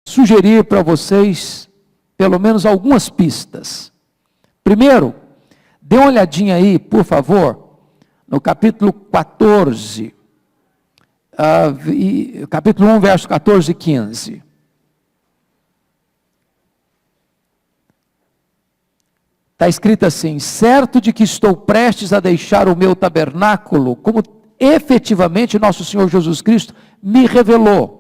sugerir para vocês pelo menos algumas pistas. Primeiro, dê uma olhadinha aí, por favor, no capítulo 14, capítulo 1, verso 14 e 15. Está escrito assim: certo de que estou prestes a deixar o meu tabernáculo, como efetivamente nosso Senhor Jesus Cristo me revelou.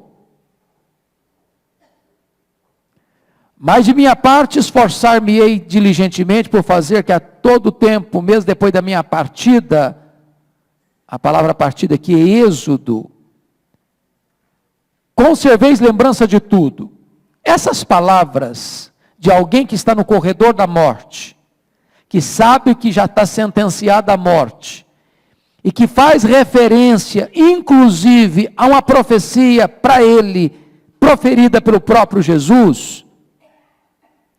Mas de minha parte esforçar-me-ei diligentemente por fazer que a todo tempo, mesmo depois da minha partida, a palavra partida aqui é êxodo, conserveis lembrança de tudo. Essas palavras de alguém que está no corredor da morte, que sabe que já está sentenciado à morte, e que faz referência, inclusive, a uma profecia para ele, proferida pelo próprio Jesus,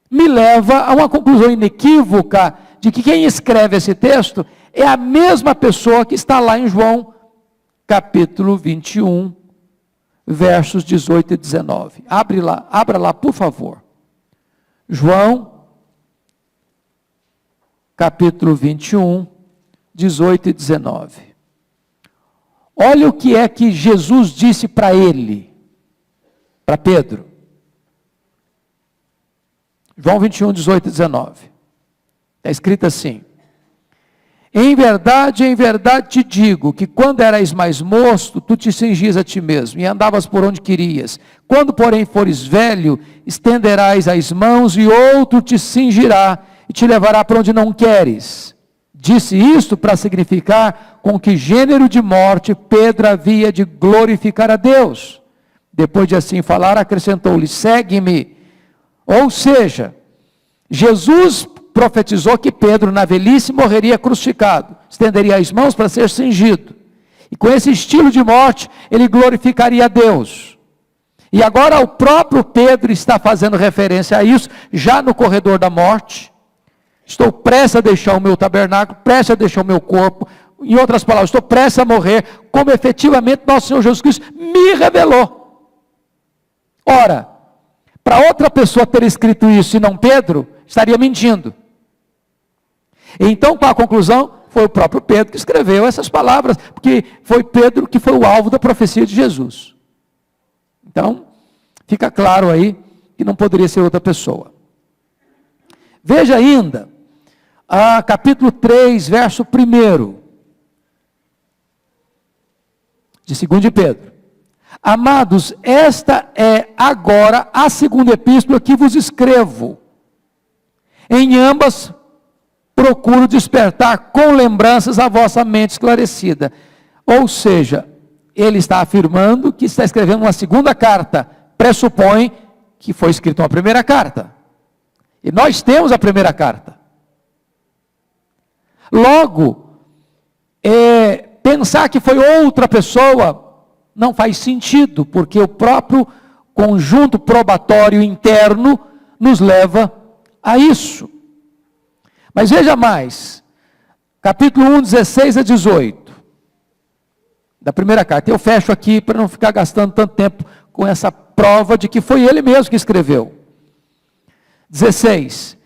me leva a uma conclusão inequívoca de que quem escreve esse texto é a mesma pessoa que está lá em João, capítulo 21, versos 18 e 19. Abra lá, por favor. João, capítulo 21, 18 e 19. Olha o que é que Jesus disse para ele, para Pedro. João 21, 18 e 19. Está escrito assim: em verdade te digo, que quando eras mais moço, tu te cingias a ti mesmo, e andavas por onde querias. Quando, porém, fores velho, estenderás as mãos, e outro te cingirá, e te levará para onde não queres. Disse isto para significar com que gênero de morte Pedro havia de glorificar a Deus. Depois de assim falar, acrescentou-lhe: segue-me. Ou seja, Jesus profetizou que Pedro na velhice morreria crucificado, estenderia as mãos para ser cingido, e com esse estilo de morte ele glorificaria a Deus. E agora o próprio Pedro está fazendo referência a isso, já no corredor da morte. Estou prestes a deixar o meu tabernáculo, prestes a deixar o meu corpo, em outras palavras, estou prestes a morrer, como efetivamente nosso Senhor Jesus Cristo me revelou. Ora, para outra pessoa ter escrito isso e não Pedro, estaria mentindo. Então, qual a conclusão? Foi o próprio Pedro que escreveu essas palavras, porque foi Pedro que foi o alvo da profecia de Jesus. Então, fica claro aí que não poderia ser outra pessoa. Veja ainda, capítulo 3, verso 1, de 2 de Pedro. Amados, esta é agora a segunda epístola que vos escrevo. Em ambas, procuro despertar com lembranças a vossa mente esclarecida. Ou seja, ele está afirmando que está escrevendo uma segunda carta, pressupõe que foi escrita uma primeira carta. E nós temos a primeira carta. Logo, pensar que foi outra pessoa não faz sentido, porque o próprio conjunto probatório interno nos leva a isso. Mas veja mais, capítulo 1, 16 a 18, da primeira carta. Eu fecho aqui para não ficar gastando tanto tempo com essa prova de que foi ele mesmo que escreveu. 16,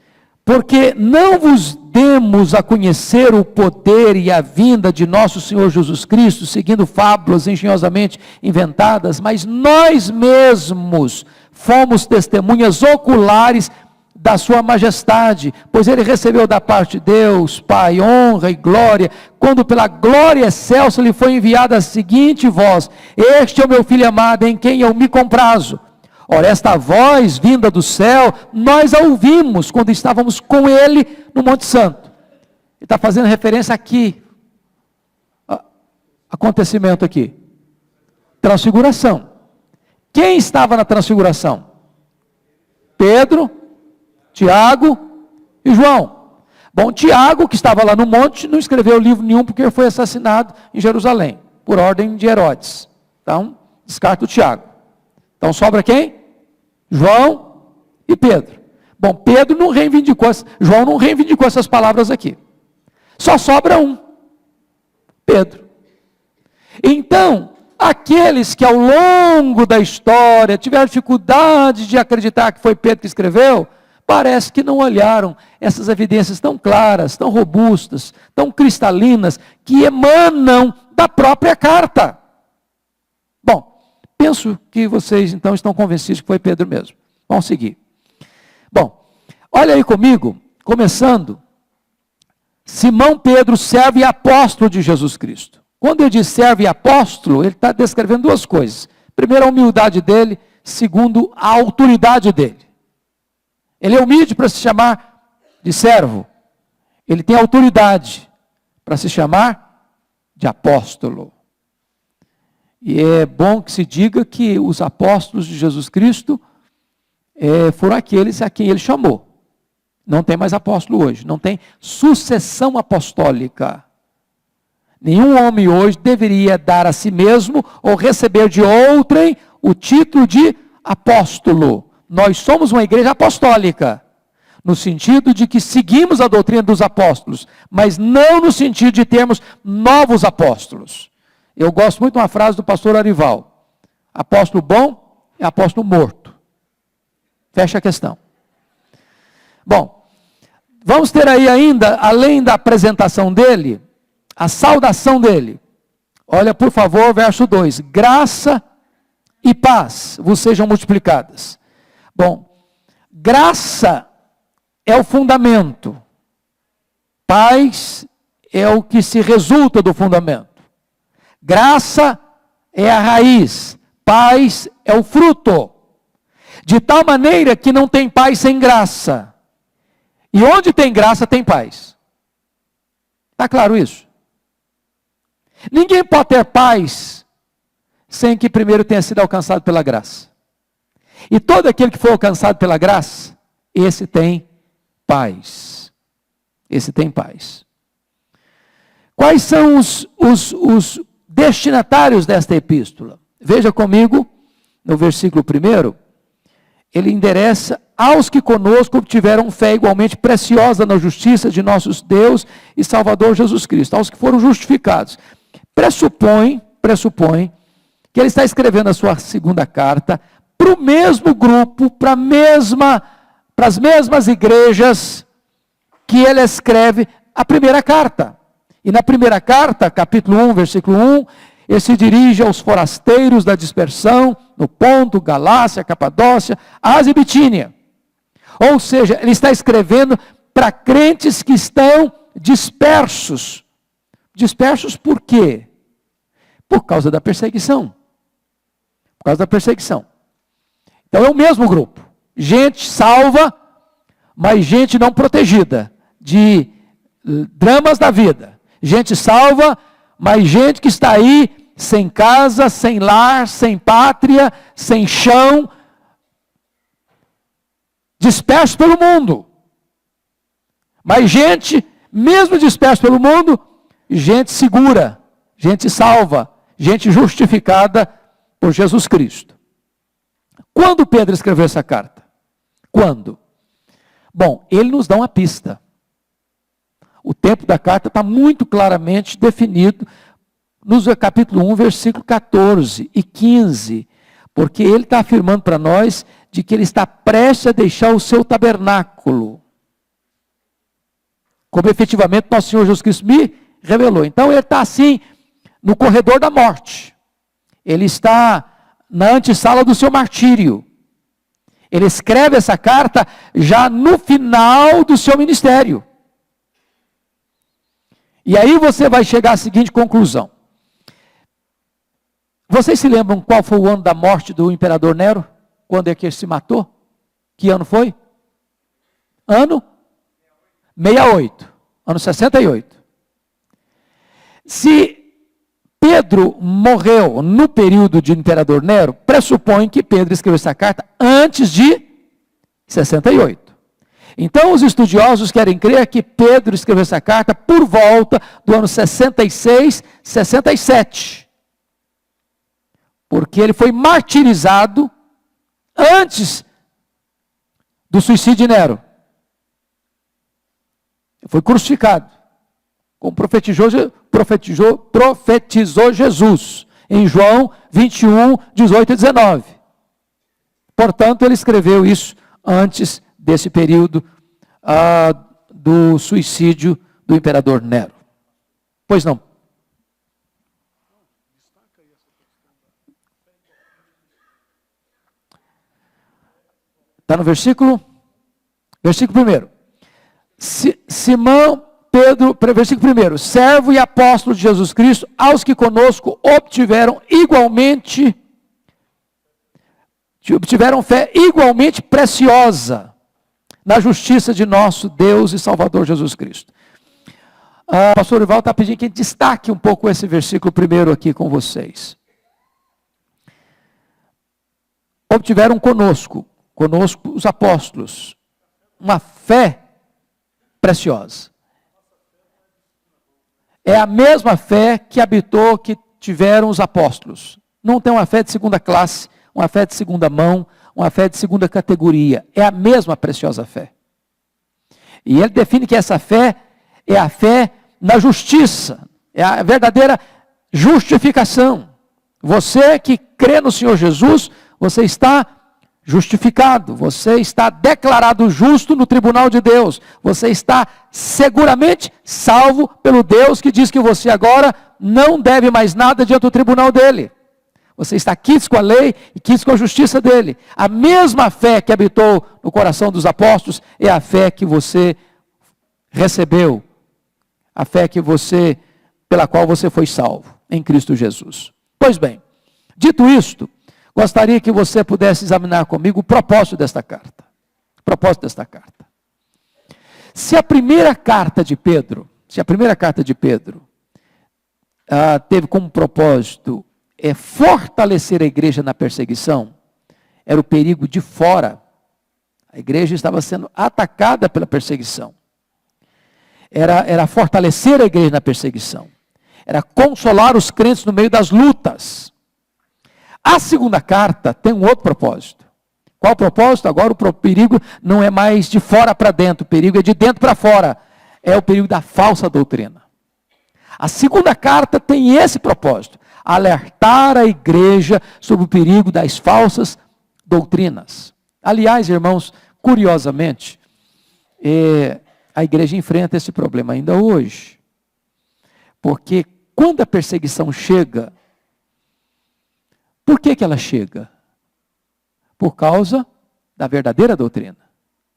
porque não vos demos a conhecer o poder e a vinda de nosso Senhor Jesus Cristo, seguindo fábulas engenhosamente inventadas, mas nós mesmos fomos testemunhas oculares da sua majestade, pois ele recebeu da parte de Deus, Pai, honra e glória, quando pela glória excelsa lhe foi enviada a seguinte voz: este é o meu filho amado, em quem eu me comprazo. Ora, esta voz vinda do céu, nós a ouvimos quando estávamos com ele no Monte Santo. Ele está fazendo referência aqui, acontecimento aqui, transfiguração. Quem estava na transfiguração? Pedro, Tiago e João. Bom, Tiago, que estava lá no monte, não escreveu livro nenhum porque foi assassinado em Jerusalém, por ordem de Herodes. Então, descarta o Tiago. Então sobra quem? João e Pedro. Bom, Pedro não reivindicou, João não reivindicou essas palavras aqui. Só sobra um, Pedro. Então, aqueles que ao longo da história tiveram dificuldade de acreditar que foi Pedro que escreveu, parece que não olharam essas evidências tão claras, tão robustas, tão cristalinas, que emanam da própria carta. Bom, penso que vocês então estão convencidos que foi Pedro mesmo. Vamos seguir. Bom, olha aí comigo, começando, Simão Pedro, servo e apóstolo de Jesus Cristo. Quando ele diz servo e apóstolo, ele está descrevendo duas coisas. Primeiro, a humildade dele. Segundo, a autoridade dele. Ele é humilde para se chamar de servo. Ele tem autoridade para se chamar de apóstolo. E é bom que se diga que os apóstolos de Jesus Cristo foram aqueles a quem ele chamou. Não tem mais apóstolo hoje, não tem sucessão apostólica. Nenhum homem hoje deveria dar a si mesmo ou receber de outrem o título de apóstolo. Nós somos uma igreja apostólica, no sentido de que seguimos a doutrina dos apóstolos, mas não no sentido de termos novos apóstolos. Eu gosto muito de uma frase do pastor Arival: apóstolo bom é apóstolo morto. Fecha a questão. Bom, vamos ter aí ainda, além da apresentação dele, a saudação dele. Olha, por favor, verso 2. Graça e paz vos sejam multiplicadas. Bom, graça é o fundamento. Paz é o que se resulta do fundamento. Graça é a raiz. Paz é o fruto. De tal maneira que não tem paz sem graça. E onde tem graça, tem paz. Está claro isso? Ninguém pode ter paz sem que primeiro tenha sido alcançado pela graça. E todo aquele que foi alcançado pela graça, esse tem paz. Esse tem paz. Quais são os destinatários desta epístola? Veja comigo, no versículo 1, ele endereça aos que conosco obtiveram fé igualmente preciosa na justiça de nosso Deus e Salvador Jesus Cristo, aos que foram justificados. Pressupõe que ele está escrevendo a sua segunda carta para o mesmo grupo, para as mesmas igrejas que ele escreve a primeira carta. E na primeira carta, capítulo 1, versículo 1, ele se dirige aos forasteiros da dispersão, no Ponto, Galácia, Capadócia, Ásia e Bitínia. Ou seja, ele está escrevendo para crentes que estão dispersos. Dispersos por quê? Por causa da perseguição. Por causa da perseguição. Então é o mesmo grupo. Gente salva, mas gente não protegida de dramas da vida. Gente salva, mas gente que está aí sem casa, sem lar, sem pátria, sem chão, disperso pelo mundo. Mas gente, mesmo disperso pelo mundo, gente segura, gente salva, gente justificada por Jesus Cristo. Quando Pedro escreveu essa carta? Quando? Bom, ele nos dá uma pista. O tempo da carta está muito claramente definido no capítulo 1, versículo 14 e 15, porque ele está afirmando para nós de que ele está prestes a deixar o seu tabernáculo, como efetivamente nosso Senhor Jesus Cristo me revelou. Então ele está assim, no corredor da morte, ele está na antessala do seu martírio, ele escreve essa carta já no final do seu ministério. E aí você vai chegar à seguinte conclusão. Vocês se lembram qual foi o ano da morte do imperador Nero? Quando é que ele se matou? Que ano foi? Ano? 68. Ano 68. Se Pedro morreu no período de imperador Nero, pressupõe que Pedro escreveu essa carta antes de 68. Então os estudiosos querem crer que Pedro escreveu essa carta por volta do ano 66, 67. Porque ele foi martirizado antes do suicídio de Nero. Foi crucificado, como profetizou Jesus, em João 21, 18 e 19. Portanto, ele escreveu isso antes desse período do suicídio do imperador Nero. Pois não. Está no versículo 1. Simão Pedro, versículo 1, servo e apóstolo de Jesus Cristo, aos que conosco obtiveram fé igualmente preciosa na justiça de nosso Deus e Salvador Jesus Cristo. O pastor Ival está pedindo que destaque um pouco esse versículo primeiro aqui com vocês. Obtiveram conosco os apóstolos, uma fé preciosa. É a mesma fé que tiveram os apóstolos. Não tem uma fé de segunda classe, uma fé de segunda mão, uma fé de segunda categoria. É a mesma preciosa fé. E ele define que essa fé é a fé na justiça, é a verdadeira justificação. Você que crê no Senhor Jesus, você está justificado, você está declarado justo no tribunal de Deus, você está seguramente salvo pelo Deus que diz que você agora não deve mais nada diante do tribunal dele. Você está quites com a lei e quites com a justiça dele. A mesma fé que habitou no coração dos apóstolos é a fé que você recebeu, a fé pela qual você foi salvo em Cristo Jesus. Pois bem, dito isto, gostaria que você pudesse examinar comigo o propósito desta carta. Se a primeira carta de Pedro teve como propósito fortalecer a igreja na perseguição, era o perigo de fora. A igreja estava sendo atacada pela perseguição. Era fortalecer a igreja na perseguição. Era consolar os crentes no meio das lutas. A segunda carta tem um outro propósito. Qual o propósito? Agora o perigo não é mais de fora para dentro, o perigo é de dentro para fora. É o perigo da falsa doutrina. A segunda carta tem esse propósito: alertar a igreja sobre o perigo das falsas doutrinas. Aliás, irmãos, curiosamente, a igreja enfrenta esse problema ainda hoje. Porque quando a perseguição chega, por que ela chega? Por causa da verdadeira doutrina.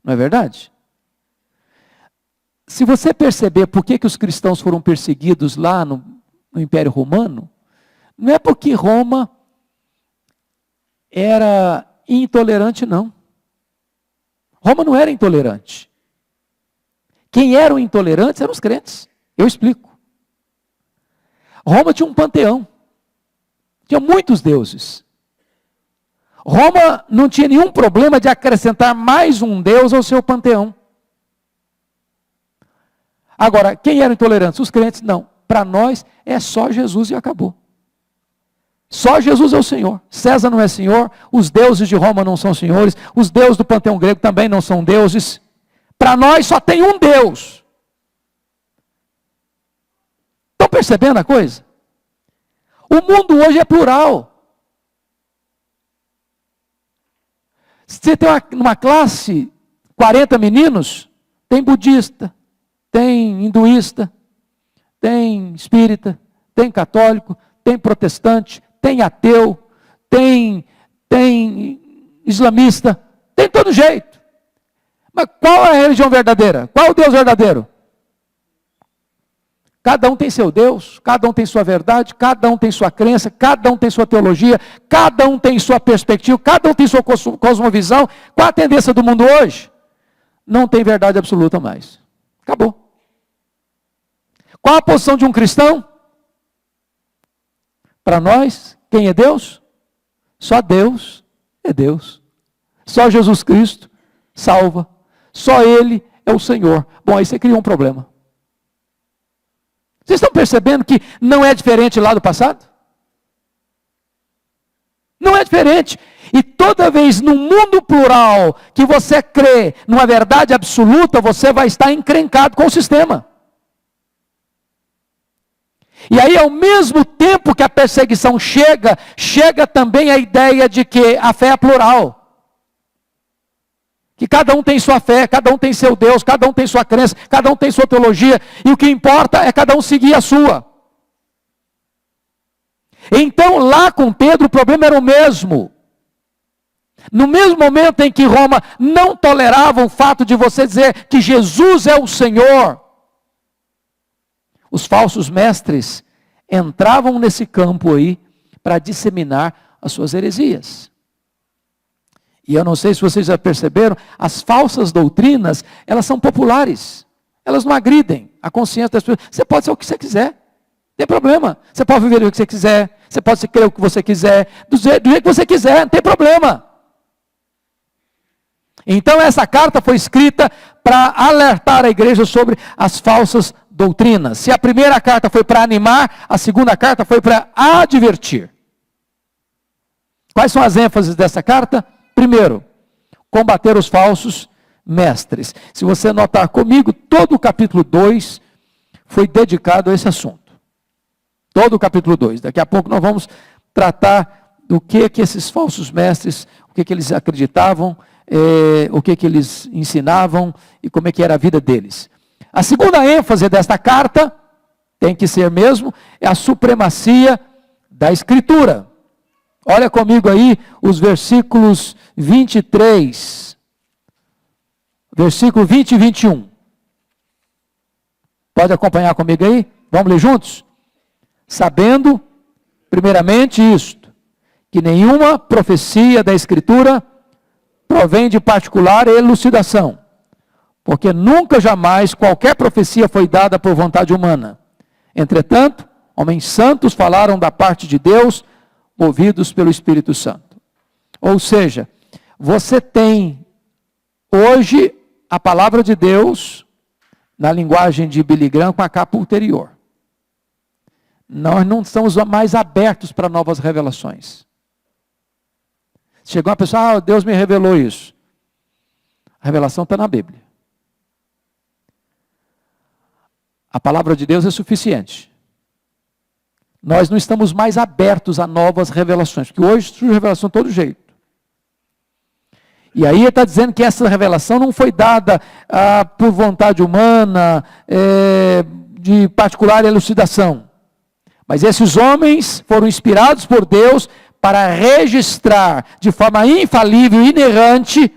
Não é verdade? Se você perceber por que os cristãos foram perseguidos lá no Império Romano, não é porque Roma era intolerante, não. Roma não era intolerante. Quem eram intolerantes eram os crentes. Eu explico. Roma tinha um panteão. Tinha muitos deuses. Roma não tinha nenhum problema de acrescentar mais um deus ao seu panteão. Agora, quem eram intolerantes? Os crentes, não. Para nós, é só Jesus e acabou. Só Jesus é o Senhor. César não é Senhor, os deuses de Roma não são senhores, os deuses do panteão grego também não são deuses. Para nós só tem um Deus. Estão percebendo a coisa? O mundo hoje é plural. Você tem uma classe, 40 meninos, tem budista, tem hinduísta, tem espírita, tem católico, tem protestante, tem ateu, tem islamista, tem todo jeito. Mas qual é a religião verdadeira? Qual é o Deus verdadeiro? Cada um tem seu Deus, cada um tem sua verdade, cada um tem sua crença, cada um tem sua teologia, cada um tem sua perspectiva, cada um tem sua cosmovisão. Qual a tendência do mundo hoje? Não tem verdade absoluta mais. Acabou. Qual a posição de um cristão? Para nós, quem é Deus? Só Deus é Deus. Só Jesus Cristo salva. Só Ele é o Senhor. Bom, aí você cria um problema. Vocês estão percebendo que não é diferente lá do passado? Não é diferente. E toda vez no mundo plural que você crê numa verdade absoluta, você vai estar encrencado com o sistema. E aí, ao mesmo tempo que a perseguição chega, chega também a ideia de que a fé é plural. Que cada um tem sua fé, cada um tem seu Deus, cada um tem sua crença, cada um tem sua teologia, e o que importa é cada um seguir a sua. Então, lá com Pedro, o problema era o mesmo. No mesmo momento em que Roma não tolerava o fato de você dizer que Jesus é o Senhor, os falsos mestres entravam nesse campo aí para disseminar as suas heresias. E eu não sei se vocês já perceberam, as falsas doutrinas, elas são populares. Elas não agridem a consciência das pessoas. Você pode ser o que você quiser, não tem problema. Você pode viver o que você quiser, você pode crer o que você quiser, do jeito que você quiser, não tem problema. Então essa carta foi escrita para alertar a igreja sobre as falsas doutrinas. Se a primeira carta foi para animar, a segunda carta foi para advertir. Quais são as ênfases dessa carta? Primeiro, combater os falsos mestres. Se você notar comigo, todo o capítulo 2 foi dedicado a esse assunto. Todo o capítulo 2. Daqui a pouco nós vamos tratar do que esses falsos mestres, o que eles acreditavam, o que eles ensinavam e como é que era a vida deles. A segunda ênfase desta carta, tem que ser mesmo, é a supremacia da Escritura. Olha comigo aí os versículos 23, versículo 20 e 21. Pode acompanhar comigo aí? Vamos ler juntos? Sabendo, primeiramente isto, que nenhuma profecia da Escritura provém de particular elucidação, porque nunca jamais qualquer profecia foi dada por vontade humana. Entretanto, homens santos falaram da parte de Deus, movidos pelo Espírito Santo. Ou seja, você tem hoje a palavra de Deus, na linguagem de Billy Graham, com a capa ulterior. Nós não estamos mais abertos para novas revelações. Chegou uma pessoa, Deus me revelou isso. A revelação está na Bíblia. A palavra de Deus é suficiente. Nós não estamos mais abertos a novas revelações, porque hoje surge revelação de todo jeito. E aí ele está dizendo que essa revelação não foi dada por vontade humana, de particular elucidação. Mas esses homens foram inspirados por Deus para registrar de forma infalível e inerrante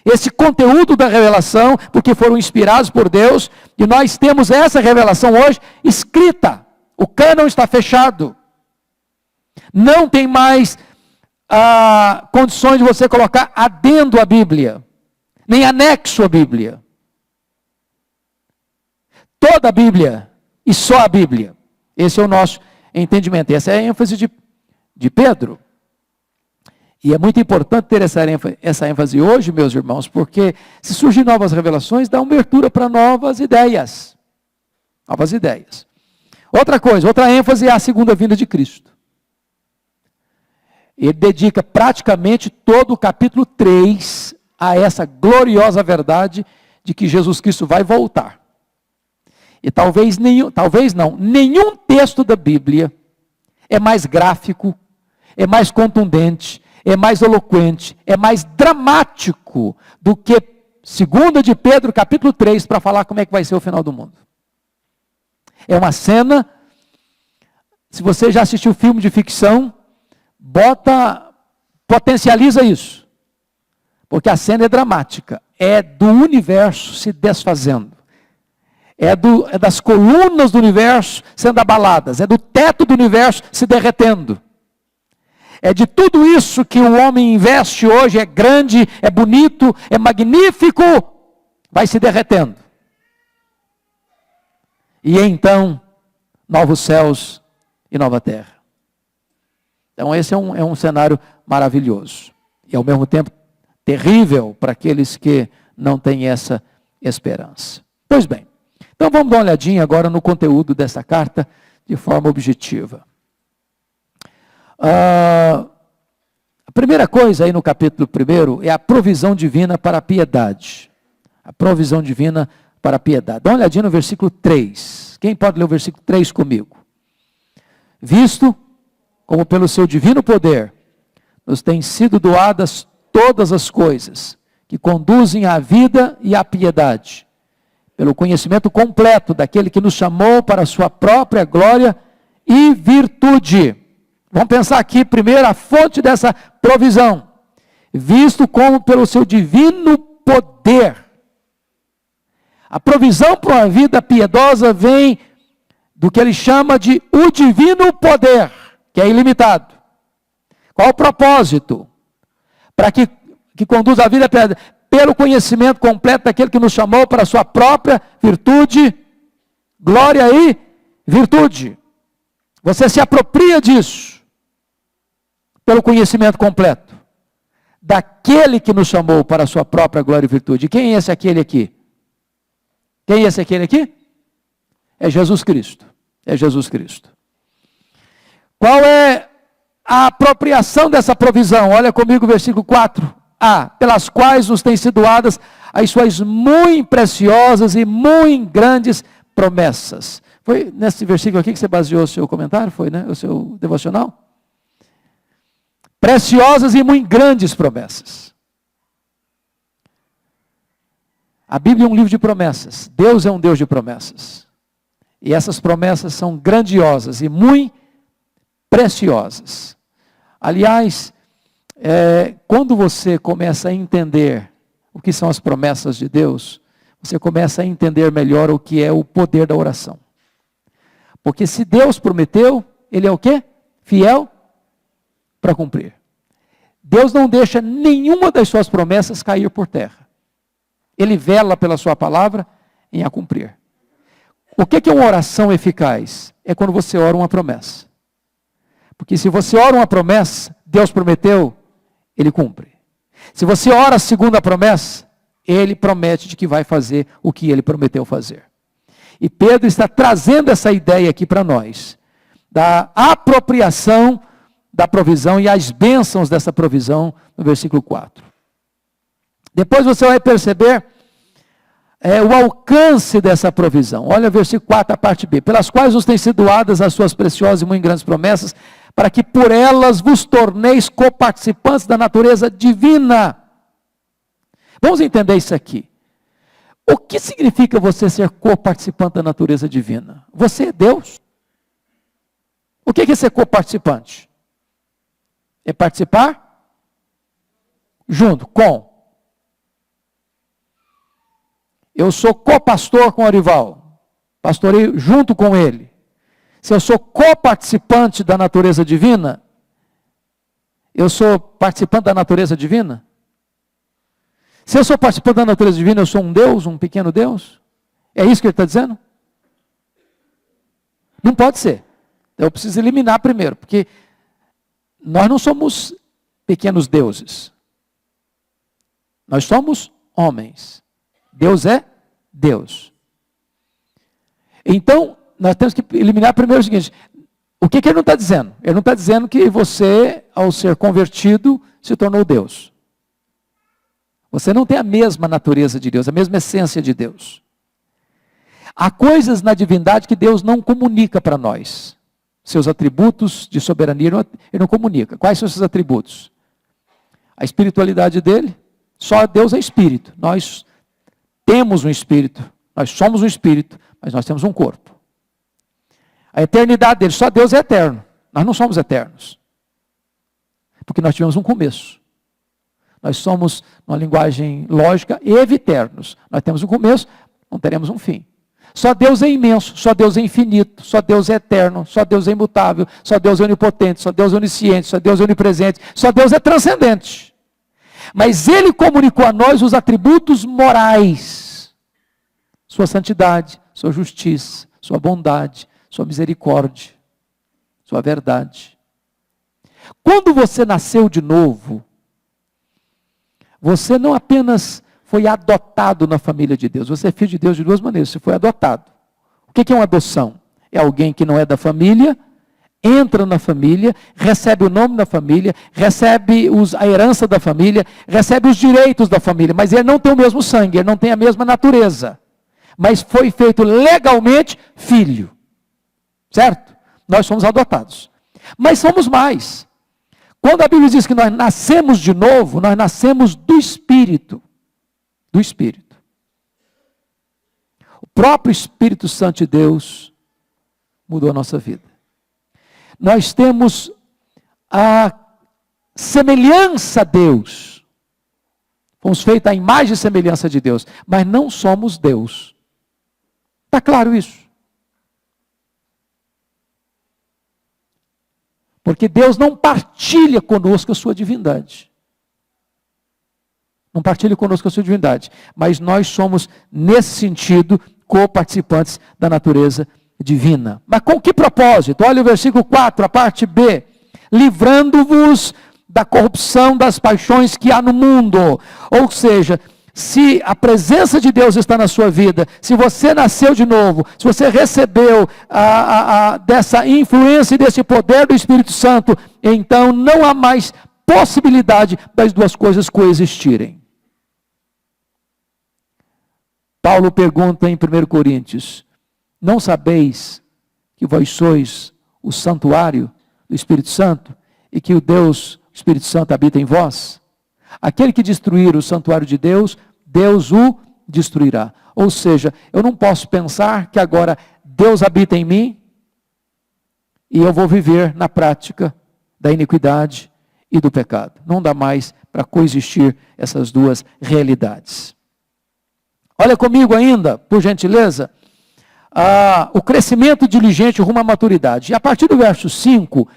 esse conteúdo da revelação, porque foram inspirados por Deus, e nós temos essa revelação hoje escrita. O cânon está fechado. Não tem mais condições de você colocar adendo à Bíblia, nem anexo à Bíblia. Toda a Bíblia e só a Bíblia. Esse é o nosso entendimento. Essa é a ênfase de Pedro. E é muito importante ter essa ênfase hoje, meus irmãos, porque se surgem novas revelações, dá uma abertura para novas ideias. Novas ideias. Outra coisa, outra ênfase é a segunda vinda de Cristo. Ele dedica praticamente todo o capítulo 3 a essa gloriosa verdade de que Jesus Cristo vai voltar. E nenhum texto da Bíblia é mais gráfico, é mais contundente, é mais eloquente, é mais dramático do que 2 de Pedro, capítulo 3, para falar como é que vai ser o final do mundo. É uma cena, se você já assistiu filme de ficção, potencializa isso. Porque a cena é dramática, é do universo se desfazendo. É das colunas do universo sendo abaladas, é do teto do universo se derretendo. É de tudo isso que o homem investe hoje, é grande, é bonito, é magnífico, vai se derretendo. E então, novos céus e nova terra. Então esse é um cenário maravilhoso. E ao mesmo tempo terrível para aqueles que não têm essa esperança. Pois bem, então vamos dar uma olhadinha agora no conteúdo dessa carta de forma objetiva. A primeira coisa aí no capítulo 1 é a provisão divina para a piedade. A provisão divina para a piedade. Dá uma olhadinha no versículo 3. Quem pode ler o versículo 3 comigo? visto como pelo seu divino poder nos têm sido doadas todas as coisas que conduzem à vida e à piedade, pelo conhecimento completo daquele que nos chamou para a sua própria glória e virtude. Vamos pensar aqui primeiro a fonte dessa provisão. Visto como pelo seu divino poder. A provisão para uma vida piedosa vem do que ele chama de o divino poder, que é ilimitado. Qual o propósito? Para que conduza a vida piedosa? Pelo conhecimento completo daquele que nos chamou para a sua própria virtude, glória e virtude. Você se apropria disso, pelo conhecimento completo, daquele que nos chamou para a sua própria glória e virtude. Quem é esse aquele aqui? Quem é esse aquele aqui? É Jesus Cristo. É Jesus Cristo. Qual é a apropriação dessa provisão? Olha comigo o versículo 4a. Pelas quais nos têm sido doadas as suas muito preciosas e muito grandes promessas. Foi nesse versículo aqui que você baseou o seu comentário? Foi, né? O seu devocional? Preciosas e muito grandes promessas. A Bíblia é um livro de promessas. Deus é um Deus de promessas. E essas promessas são grandiosas e muito preciosas. Aliás, quando você começa a entender o que são as promessas de Deus, você começa a entender melhor o que é o poder da oração. Porque se Deus prometeu, Ele é o quê? Fiel para cumprir. Deus não deixa nenhuma das suas promessas cair por terra. Ele vela pela sua palavra em a cumprir. O que é uma oração eficaz? É quando você ora uma promessa. Porque se você ora uma promessa, Deus prometeu, Ele cumpre. Se você ora segundo a promessa, Ele promete de que vai fazer o que Ele prometeu fazer. E Pedro está trazendo essa ideia aqui para nós, da apropriação da provisão e as bênçãos dessa provisão no versículo 4. Depois você vai perceber o alcance dessa provisão. Olha o versículo 4, a parte B. Pelas quais nos têm sido doadas as suas preciosas e muito grandes promessas, para que por elas vos torneis coparticipantes da natureza divina. Vamos entender isso aqui. O que significa você ser coparticipante da natureza divina? Você é Deus. O que é ser coparticipante? É participar junto com. Eu sou copastor com o Arival, pastorei junto com ele. Se eu sou coparticipante da natureza divina, eu sou participante da natureza divina? Se eu sou participante da natureza divina, eu sou um Deus, um pequeno Deus? É isso que ele está dizendo? Não pode ser. Eu preciso eliminar primeiro, porque nós não somos pequenos deuses. Nós somos homens. Deus é Deus. Então, nós temos que eliminar primeiro o seguinte: o que ele não está dizendo? Ele não está dizendo que você, ao ser convertido, se tornou Deus. Você não tem a mesma natureza de Deus, a mesma essência de Deus. Há coisas na divindade que Deus não comunica para nós. Seus atributos de soberania, ele não comunica. Quais são esses atributos? A espiritualidade dele, só Deus é espírito. Nós temos um espírito, nós somos um espírito, mas nós temos um corpo. A eternidade dele, só Deus é eterno. Nós não somos eternos. Porque nós tivemos um começo. Nós somos, numa linguagem lógica, eviternos. Nós temos um começo, não teremos um fim. Só Deus é imenso, só Deus é infinito, só Deus é eterno, só Deus é imutável, só Deus é onipotente, só Deus é onisciente, só Deus é onipresente, só Deus é transcendente. Mas Ele comunicou a nós os atributos morais. Sua santidade, sua justiça, sua bondade, sua misericórdia, sua verdade. Quando você nasceu de novo, você não apenas foi adotado na família de Deus, você é filho de Deus de duas maneiras, você foi adotado. O que é uma adoção? É alguém que não é da família, entra na família, recebe o nome da família, recebe a herança da família, recebe os direitos da família, mas ele não tem o mesmo sangue, ele não tem a mesma natureza. Mas foi feito legalmente filho. Certo? Nós somos adotados. Mas somos mais. Quando a Bíblia diz que nós nascemos de novo, nós nascemos do Espírito. Do Espírito. O próprio Espírito Santo de Deus mudou a nossa vida. Nós temos a semelhança a Deus. Fomos feitos à imagem e semelhança de Deus, mas não somos Deus. Está claro isso? Porque Deus não partilha conosco a sua divindade. Não partilha conosco a sua divindade. Mas nós somos, nesse sentido, co-participantes da natureza divina. Mas com que propósito? Olha o versículo 4, a parte B. Livrando-vos da corrupção das paixões que há no mundo. Ou seja, se a presença de Deus está na sua vida, se você nasceu de novo, se você recebeu dessa influência e desse poder do Espírito Santo, então não há mais possibilidade das duas coisas coexistirem. Paulo pergunta em 1 Coríntios, não sabeis que vós sois o santuário do Espírito Santo e que o Espírito Santo habita em vós? Aquele que destruir o santuário de Deus, Deus o destruirá. Ou seja, eu não posso pensar que agora Deus habita em mim e eu vou viver na prática da iniquidade e do pecado. Não dá mais para coexistir essas duas realidades. Olha comigo ainda, por gentileza, o crescimento diligente rumo à maturidade. E a partir do verso 5,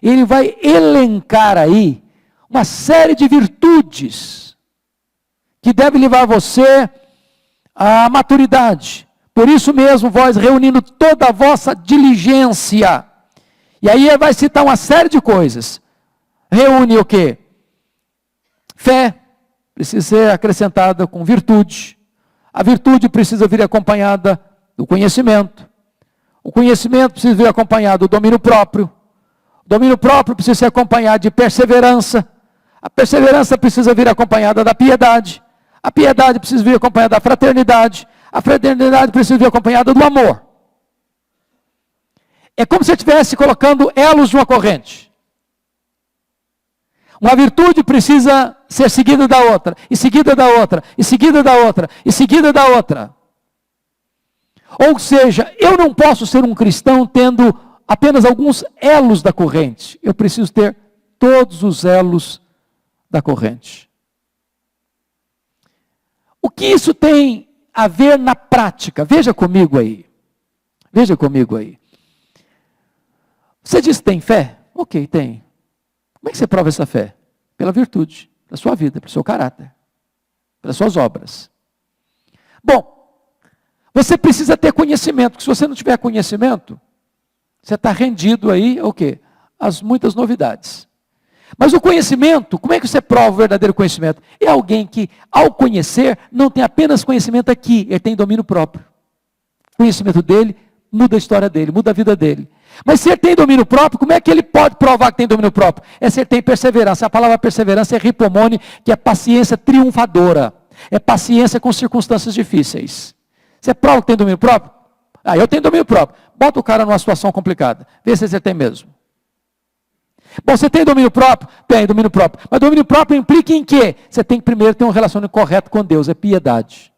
ele vai elencar aí uma série de virtudes que deve levar você à maturidade. Por isso mesmo, vós reunindo toda a vossa diligência. E aí ele vai citar uma série de coisas. Reúne o quê? Fé precisa ser acrescentada com virtude. A virtude precisa vir acompanhada do conhecimento. O conhecimento precisa vir acompanhado do domínio próprio. O domínio próprio precisa ser acompanhado de perseverança. A perseverança precisa vir acompanhada da piedade. A piedade precisa vir acompanhada da fraternidade. A fraternidade precisa vir acompanhada do amor. É como se eu estivesse colocando elos de uma corrente. Uma virtude precisa ser seguida da outra, e seguida da outra, e seguida da outra, e seguida da outra. Ou seja, eu não posso ser um cristão tendo apenas alguns elos da corrente. Eu preciso ter todos os elos da corrente. O que isso tem a ver na prática? Veja comigo aí. Veja comigo aí. Você diz que tem fé? Ok, tem. Como é que você prova essa fé? Pela virtude, pela sua vida, pelo seu caráter, pelas suas obras. Bom, você precisa ter conhecimento, porque se você não tiver conhecimento, você está rendido aí, o quê? As muitas novidades. Mas o conhecimento, como é que você prova o verdadeiro conhecimento? É alguém que, ao conhecer, não tem apenas conhecimento aqui, ele tem domínio próprio. O conhecimento dele muda a história dele, muda a vida dele. Mas se ele tem domínio próprio, como é que ele pode provar que tem domínio próprio? É se ele tem perseverança. A palavra perseverança é ripomone, que é paciência triunfadora. É paciência com circunstâncias difíceis. Você prova que tem domínio próprio? Eu tenho domínio próprio. Bota o cara numa situação complicada. Vê se você tem mesmo. Bom, você tem domínio próprio? Tem domínio próprio. Mas domínio próprio implica em quê? Você tem que primeiro ter um relacionamento correto com Deus. É piedade.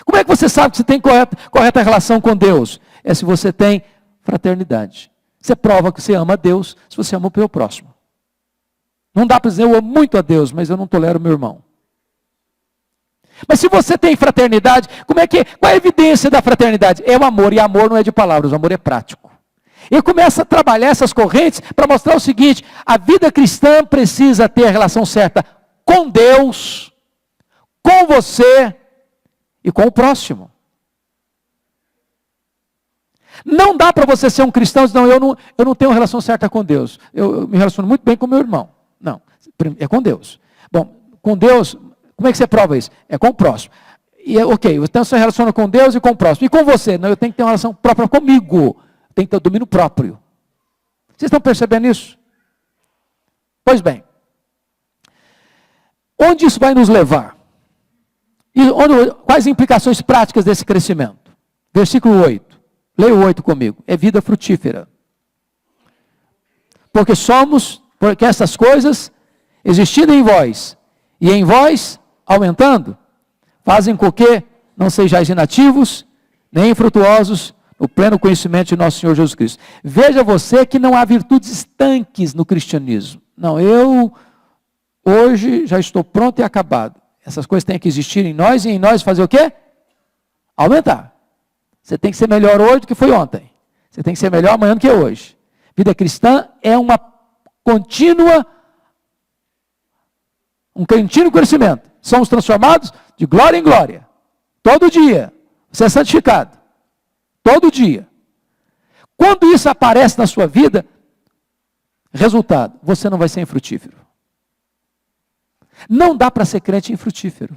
Como é que você sabe que você tem correta relação com Deus? É se você tem fraternidade. Você prova que você ama a Deus se você ama o seu próximo. Não dá para dizer, eu amo muito a Deus, mas eu não tolero o meu irmão. Mas se você tem fraternidade, qual é a evidência da fraternidade? É o amor, e amor não é de palavras, o amor é prático. Ele começa a trabalhar essas correntes para mostrar o seguinte, a vida cristã precisa ter a relação certa com Deus, com você e com o próximo. Não dá para você ser um cristão e dizer, não, eu não tenho uma relação certa com Deus. Eu me relaciono muito bem com meu irmão. Não, é com Deus. Bom, com Deus, como é que você prova isso? É com o próximo. E ok, então você relaciona com Deus e com o próximo. E com você? Não, eu tenho que ter uma relação própria comigo. Tem que ter o domínio próprio. Vocês estão percebendo isso? Pois bem. Onde isso vai nos levar? Quais implicações práticas desse crescimento? Versículo 8. Leia o 8 comigo. É vida frutífera. porque essas coisas, existindo em vós, e em vós, aumentando, fazem com que não sejais inativos, nem infrutuosos, no pleno conhecimento de nosso Senhor Jesus Cristo. Veja você que não há virtudes estanques no cristianismo. Não, eu hoje já estou pronto e acabado. Essas coisas têm que existir em nós, e em nós fazer o quê? Aumentar. Você tem que ser melhor hoje do que foi ontem. Você tem que ser melhor amanhã do que hoje. Vida cristã é um contínuo crescimento. Somos transformados de glória em glória. Todo dia. Você é santificado. Todo dia. Quando isso aparece na sua vida, resultado, você não vai ser infrutífero. Não dá para ser crente infrutífero.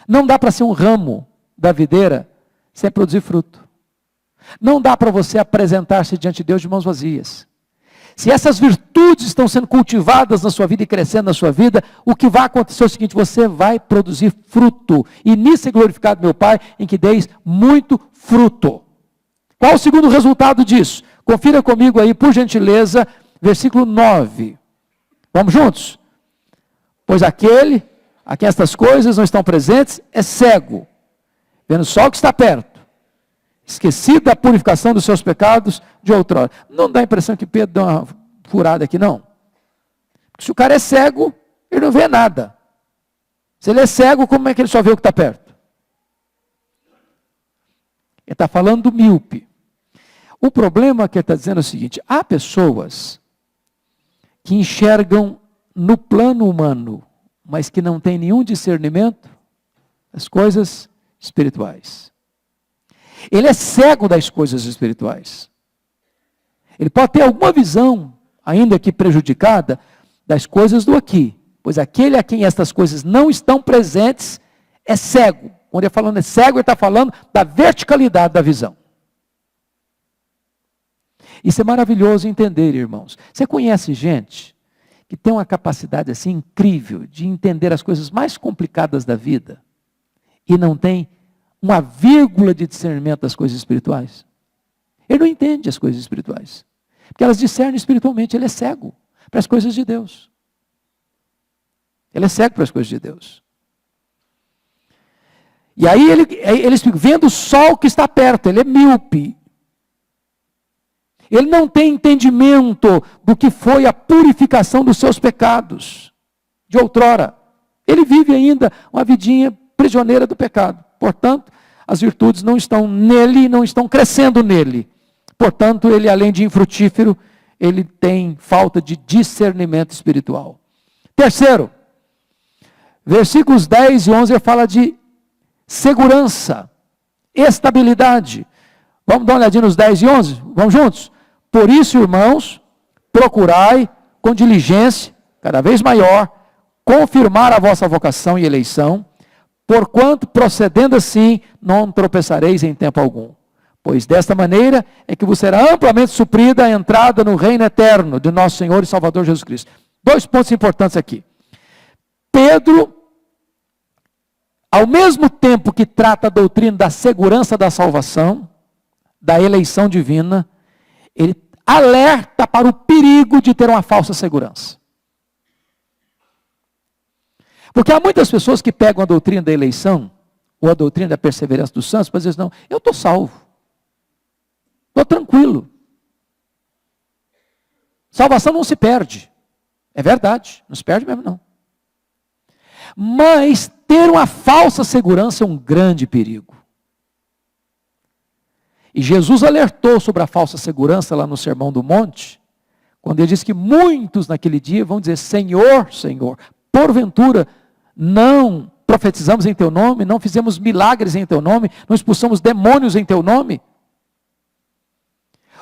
Não dá para ser um ramo da videira sem produzir fruto. Não dá para você apresentar-se diante de Deus de mãos vazias. Se essas virtudes estão sendo cultivadas na sua vida e crescendo na sua vida, o que vai acontecer é o seguinte: você vai produzir fruto. E nisso é glorificado meu Pai, em que deis muito fruto. Qual o segundo resultado disso? Confira comigo aí, por gentileza, versículo 9. Vamos juntos? Pois aquele a quem estas coisas não estão presentes é cego, vendo só o que está perto, esquecido da purificação dos seus pecados de outrora. Não dá a impressão que Pedro deu uma furada aqui, não? Porque se o cara é cego, ele não vê nada. Se ele é cego, como é que ele só vê o que está perto? Ele está falando do míope. O problema que ele está dizendo é o seguinte: há pessoas que enxergam no plano humano, mas que não têm nenhum discernimento das coisas espirituais. Ele é cego das coisas espirituais. Ele pode ter alguma visão, ainda que prejudicada, das coisas do aqui. Pois aquele a quem estas coisas não estão presentes é cego. Quando ele está falando é cego, ele está falando da verticalidade da visão. Isso é maravilhoso entender, irmãos. Você conhece gente que tem uma capacidade assim incrível de entender as coisas mais complicadas da vida e não tem uma vírgula de discernimento das coisas espirituais? Ele não entende as coisas espirituais, porque elas discernem espiritualmente. Ele é cego para as coisas de Deus. Ele é cego para as coisas de Deus. E aí eles ficam vendo só o que está perto. Ele é míope. Ele não tem entendimento do que foi a purificação dos seus pecados de outrora. Ele vive ainda uma vidinha prisioneira do pecado. Portanto, as virtudes não estão nele, não estão crescendo nele. Portanto, ele, além de infrutífero, ele tem falta de discernimento espiritual. Terceiro, versículos 10 e 11 fala de segurança, estabilidade. Vamos dar uma olhadinha nos 10 e 11? Vamos juntos? Por isso, irmãos, procurai com diligência, cada vez maior, confirmar a vossa vocação e eleição, porquanto, procedendo assim, não tropeçareis em tempo algum. Pois desta maneira é que vos será amplamente suprida a entrada no reino eterno de nosso Senhor e Salvador Jesus Cristo. 2 pontos importantes aqui. Pedro, ao mesmo tempo que trata a doutrina da segurança da salvação, da eleição divina, ele alerta para o perigo de ter uma falsa segurança. Porque há muitas pessoas que pegam a doutrina da eleição, ou a doutrina da perseverança dos santos, para dizer, não, eu estou salvo, estou tranquilo. Salvação não se perde. É verdade, não se perde mesmo não. Mas ter uma falsa segurança é um grande perigo. E Jesus alertou sobre a falsa segurança lá no Sermão do Monte, quando ele disse que muitos naquele dia vão dizer, Senhor, Senhor, porventura não profetizamos em teu nome, não fizemos milagres em teu nome, não expulsamos demônios em teu nome?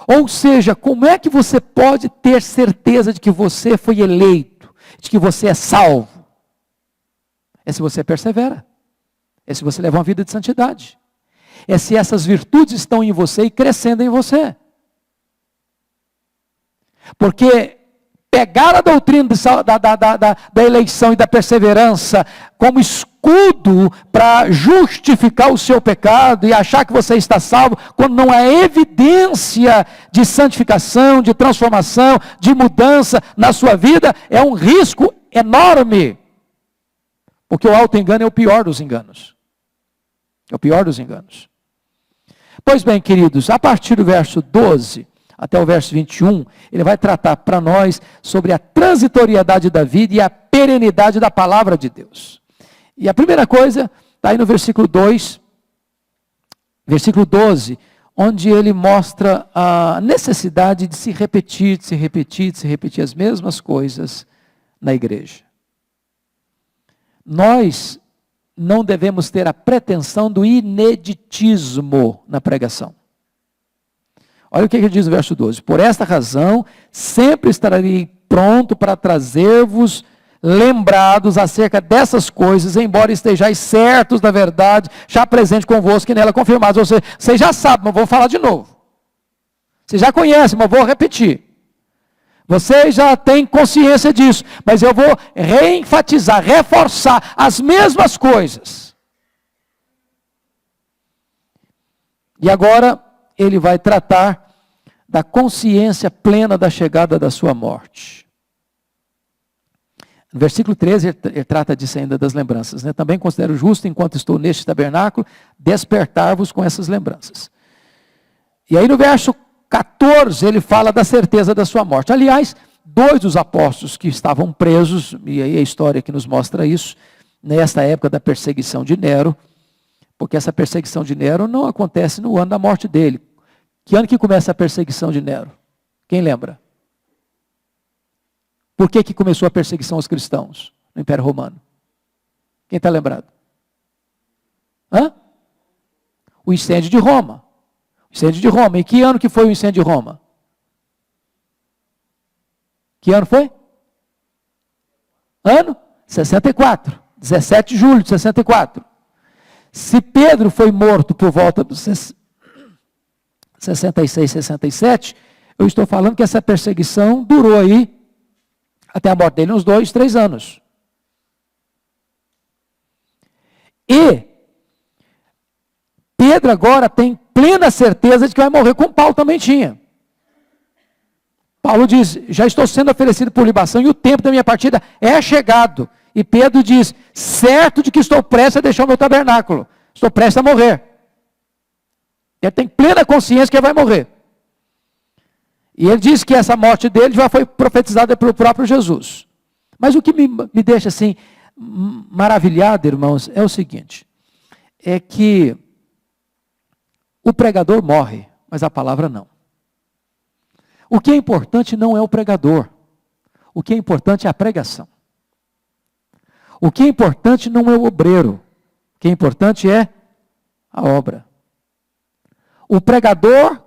Ou seja, como é que você pode ter certeza de que você foi eleito, de que você é salvo? É se você persevera, é se você leva uma vida de santidade, é se essas virtudes estão em você e crescendo em você. Porque pegar a doutrina da eleição e da perseverança como escudo para justificar o seu pecado e achar que você está salvo, quando não há evidência de santificação, de transformação, de mudança na sua vida, é um risco enorme. Porque o auto-engano é o pior dos enganos. É o pior dos enganos. Pois bem, queridos, a partir do verso 12 até o verso 21, ele vai tratar para nós sobre a transitoriedade da vida e a perenidade da palavra de Deus. E a primeira coisa está aí no versículo 2, versículo 12, onde ele mostra a necessidade de se repetir as mesmas coisas na igreja. Nós não devemos ter a pretensão do ineditismo na pregação. Olha o que ele diz no verso 12. Por esta razão, sempre estarei pronto para trazer-vos lembrados acerca dessas coisas, embora estejais certos da verdade, já presente convosco e nela confirmados. Ou seja, vocês já sabem, mas vou falar de novo. Vocês já conhecem, mas vou repetir. Vocês já têm consciência disso, mas eu vou reenfatizar, reforçar as mesmas coisas. E agora ele vai tratar da consciência plena da chegada da sua morte. No versículo 13, ele trata disso ainda das lembranças. Né? Também considero justo, enquanto estou neste tabernáculo, despertar-vos com essas lembranças. E aí no verso 14, ele fala da certeza da sua morte. Aliás, 2 dos apóstolos que estavam presos, e aí a história que nos mostra isso, nesta época da perseguição de Nero, porque essa perseguição de Nero não acontece no ano da morte dele. Que ano que começa a perseguição de Nero? Quem lembra? Por que começou a perseguição aos cristãos no Império Romano? Quem está lembrado? O incêndio de Roma. O incêndio de Roma. E que ano que foi o incêndio de Roma? Que ano foi? Ano? 64. 17 de julho de 64. Se Pedro foi morto por volta dos 66, 67, eu estou falando que essa perseguição durou aí, até a morte dele, uns 2, 3 anos. E Pedro agora tem plena certeza de que vai morrer, como Paulo também tinha. Paulo diz, já estou sendo oferecido por libação e o tempo da minha partida é chegado. E Pedro diz, certo de que estou prestes a deixar o meu tabernáculo. Estou prestes a morrer. Ele tem plena consciência que ele vai morrer. E ele diz que essa morte dele já foi profetizada pelo próprio Jesus. Mas o que me deixa assim maravilhado, irmãos, é o seguinte. É que o pregador morre, mas a palavra não. O que é importante não é o pregador. O que é importante é a pregação. O que é importante não é o obreiro. O que é importante é a obra. O pregador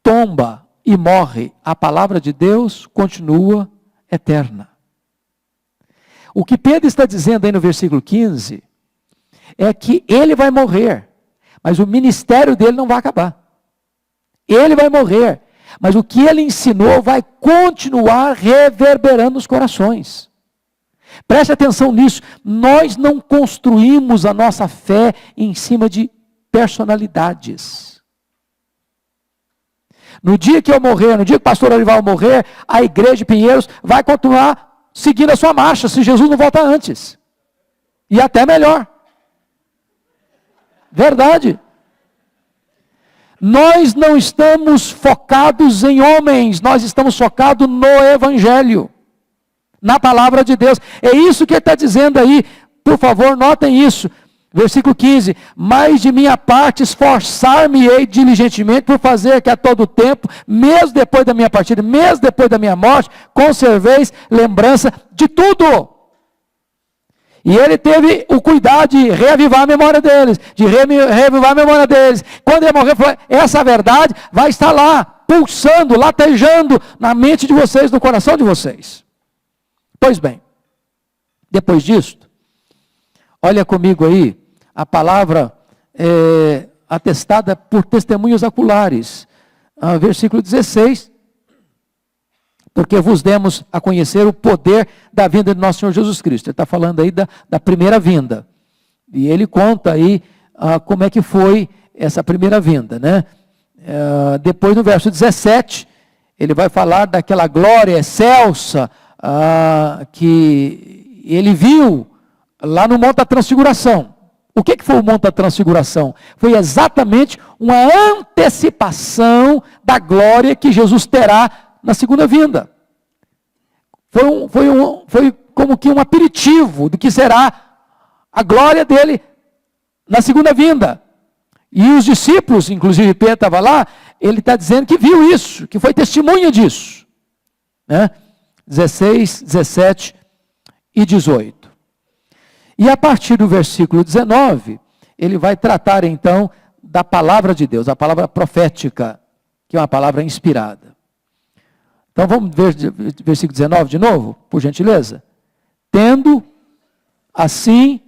tomba e morre. A palavra de Deus continua eterna. O que Pedro está dizendo aí no versículo 15 é que ele vai morrer, mas o ministério dele não vai acabar. Ele vai morrer, mas o que ele ensinou vai continuar reverberando nos corações. Preste atenção nisso. Nós não construímos a nossa fé em cima de personalidades. No dia que eu morrer, no dia que o pastor Olival morrer, a igreja de Pinheiros vai continuar seguindo a sua marcha, se Jesus não voltar antes. E até melhor. Verdade. Nós não estamos focados em homens, nós estamos focados no Evangelho, na palavra de Deus. É isso que ele está dizendo aí, por favor, notem isso. Versículo 15, mas de minha parte esforçar-me-ei diligentemente por fazer que a todo tempo, mesmo depois da minha partida, mesmo depois da minha morte, conserveis lembrança de tudo. E ele teve o cuidado de reavivar a memória deles, de reavivar a memória deles. Quando ele morrer, essa verdade vai estar lá, pulsando, latejando na mente de vocês, no coração de vocês. Pois bem, depois disto, olha comigo aí, a palavra atestada por testemunhos oculares. Versículo 16, porque vos demos a conhecer o poder da vinda de nosso Senhor Jesus Cristo. Ele está falando aí da primeira vinda. E ele conta aí como é que foi essa primeira vinda, né? Depois no verso 17, ele vai falar daquela glória excelsa que ele viu lá no Monte da Transfiguração. O que foi o Monte da Transfiguração? Foi exatamente uma antecipação da glória que Jesus terá na segunda vinda. Foi como que um aperitivo do que será a glória dele na segunda vinda. E os discípulos, inclusive Pedro estava lá, ele está dizendo que viu isso, que foi testemunha disso. Né? 16, 17 e 18. E a partir do versículo 19, ele vai tratar então da palavra de Deus, a palavra profética, que é uma palavra inspirada. Então vamos ver versículo 19 de novo, por gentileza. Tendo assim,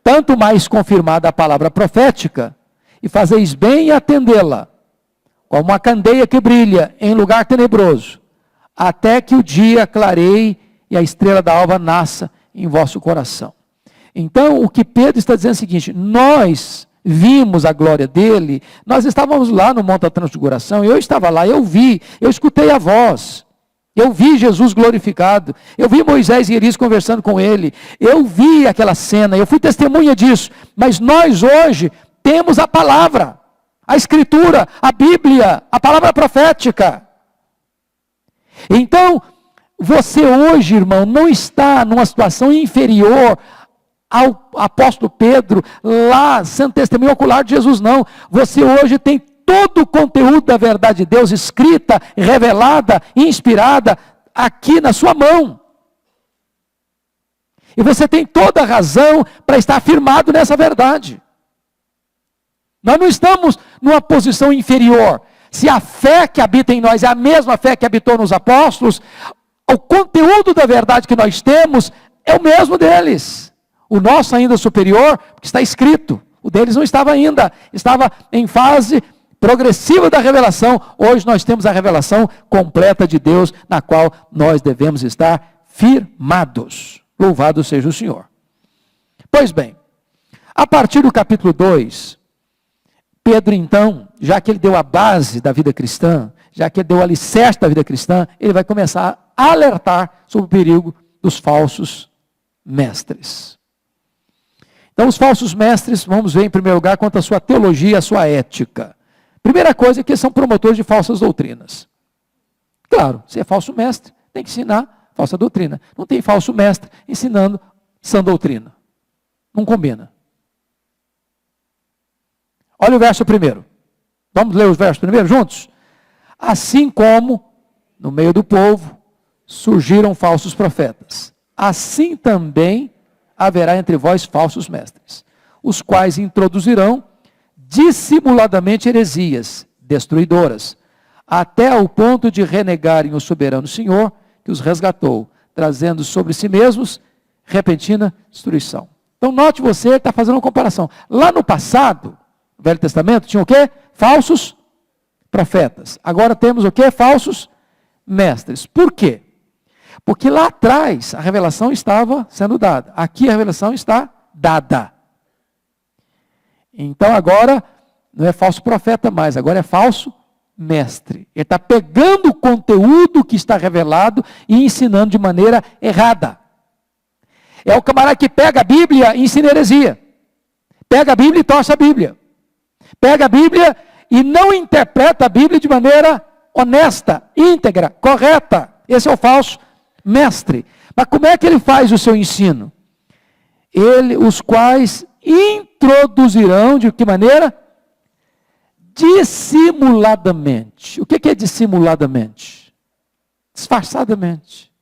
tanto mais confirmada a palavra profética, e fazeis bem em atendê-la, como uma candeia que brilha em lugar tenebroso, até que o dia clareie e a estrela da alva nasça em vosso coração. Então, o que Pedro está dizendo é o seguinte: nós vimos a glória dele, nós estávamos lá no Monte da Transfiguração, eu estava lá, eu vi, eu escutei a voz, eu vi Jesus glorificado, eu vi Moisés e Elias conversando com ele, eu vi aquela cena, eu fui testemunha disso, mas nós hoje temos a palavra, a Escritura, a Bíblia, a palavra profética. Então, você hoje, irmão, não está numa situação inferior ao apóstolo Pedro, lá sendo testemunho ocular de Jesus, não. Você hoje tem todo o conteúdo da verdade de Deus, escrita, revelada, inspirada, aqui na sua mão. E você tem toda a razão para estar firmado nessa verdade. Nós não estamos numa posição inferior. Se a fé que habita em nós é a mesma fé que habitou nos apóstolos, o conteúdo da verdade que nós temos é o mesmo deles. O nosso ainda superior, porque está escrito. O deles não estava ainda, estava em fase progressiva da revelação. Hoje nós temos a revelação completa de Deus, na qual nós devemos estar firmados. Louvado seja o Senhor. Pois bem, a partir do capítulo 2, Pedro então, já que ele deu a base da vida cristã, já que ele deu o alicerce da vida cristã, ele vai começar a alertar sobre o perigo dos falsos mestres. Então, os falsos mestres, vamos ver em primeiro lugar quanto à sua teologia, a sua ética. Primeira coisa é que eles são promotores de falsas doutrinas. Claro, se é falso mestre, tem que ensinar falsa doutrina. Não tem falso mestre ensinando sã doutrina. Não combina. Olha o verso primeiro. Vamos ler os versos primeiro juntos? Assim como, no meio do povo, surgiram falsos profetas, assim também haverá entre vós falsos mestres, os quais introduzirão dissimuladamente heresias destruidoras, até ao ponto de renegarem o soberano Senhor que os resgatou, trazendo sobre si mesmos repentina destruição. Então note você, ele está fazendo uma comparação. Lá no passado, no Velho Testamento, tinha o quê? Falsos profetas. Agora temos o quê? Falsos mestres. Por quê? Porque lá atrás a revelação estava sendo dada. Aqui a revelação está dada. Então agora não é falso profeta mais, agora é falso mestre. Ele está pegando o conteúdo que está revelado e ensinando de maneira errada. É o camarada que pega a Bíblia e ensina heresia. Pega a Bíblia e torce a Bíblia. Pega a Bíblia e não interpreta a Bíblia de maneira honesta, íntegra, correta. Esse é o falso mestre. Mas como é que ele faz o seu ensino? Os quais introduzirão, de que maneira? Dissimuladamente. O que é dissimuladamente? Disfarçadamente.